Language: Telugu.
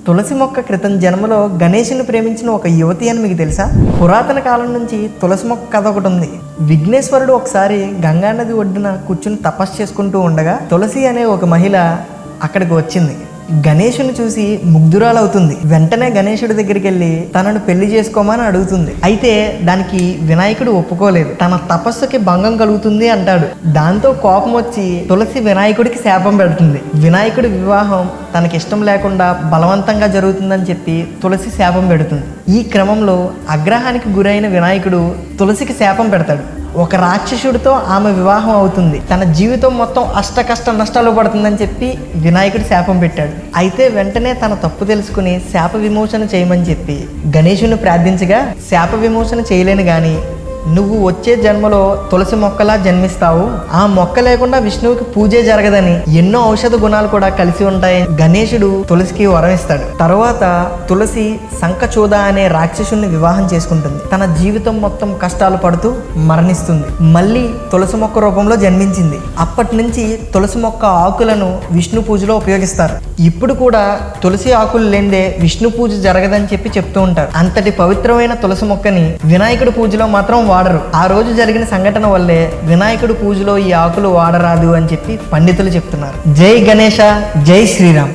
తులసి మొక్క క్రితం జన్మలో గణేషుని ప్రేమించిన ఒక యువతి అని మీకు తెలుసా? పురాతన కాలం నుంచి తులసి మొక్క కథ ఒకటి ఉంది. విఘ్నేశ్వరుడు ఒకసారి గంగానది ఒడ్డున కూర్చుని తపస్సు చేసుకుంటూ ఉండగా తులసి అనే ఒక మహిళ అక్కడికి వచ్చింది. గణేషుని చూసి ముగ్ధురాలవుతుంది. వెంటనే గణేశుడి దగ్గరికి వెళ్ళి తనను పెళ్లి చేసుకోమని అడుగుతుంది. అయితే దానికి వినాయకుడు ఒప్పుకోలేదు. తన తపస్సుకి భంగం కలుగుతుంది అంటాడు. దాంతో కోపం వచ్చి తులసి వినాయకుడికి శాపం పెడుతుంది. వినాయకుడి వివాహం తనకిష్టం లేకుండా బలవంతంగా జరుగుతుందని చెప్పి తులసి శాపం పెడుతుంది. ఈ క్రమంలో ఆగ్రహానికి గురైన వినాయకుడు తులసికి శాపం పెడతాడు. ఒక రాక్షసుడితో ఆమె వివాహం అవుతుంది. తన జీవితం మొత్తం అష్ట నష్టాలు పడుతుందని చెప్పి వినాయకుడు శాపం పెట్టాడు. అయితే వెంటనే తన తప్పు తెలుసుకుని శాప విమోచన చేయమని చెప్పి గణేశుని ప్రార్థించగా శాప విమోచన చేయలేను కానీ నువ్వు వచ్చే జన్మలో తులసి మొక్కలా జన్మిస్తావు, ఆ మొక్క లేకుండా విష్ణువుకి పూజే జరగదని, ఎన్నో ఔషధ గుణాలు కూడా కలిసి ఉంటాయని గణేశుడు తులసికి వరం ఇస్తాడు. తర్వాత తులసి శంఖచూద అనే రాక్షసుని వివాహం చేసుకుంటుంది. తన జీవితం మొత్తం కష్టాలు పడుతూ మరణిస్తుంది. మళ్ళీ తులసి మొక్క రూపంలో జన్మించింది. అప్పటి నుంచి తులసి మొక్క ఆకులను విష్ణు పూజలో ఉపయోగిస్తారు. ఇప్పుడు కూడా తులసి ఆకులు లేనిదే విష్ణు పూజ జరగదని చెప్పి చెప్తూ ఉంటారు. అంతటి పవిత్రమైన తులసి మొక్కని వినాయకుడి పూజలో మాత్రం వాడరు. ఆ రోజు జరిగిన సంఘటన వల్లే వినాయకుడి పూజలో ఈ ఆకులు వాడరాదు అని చెప్పి పండితులు చెప్తున్నారు. జై గణేశ, జై శ్రీరామ్.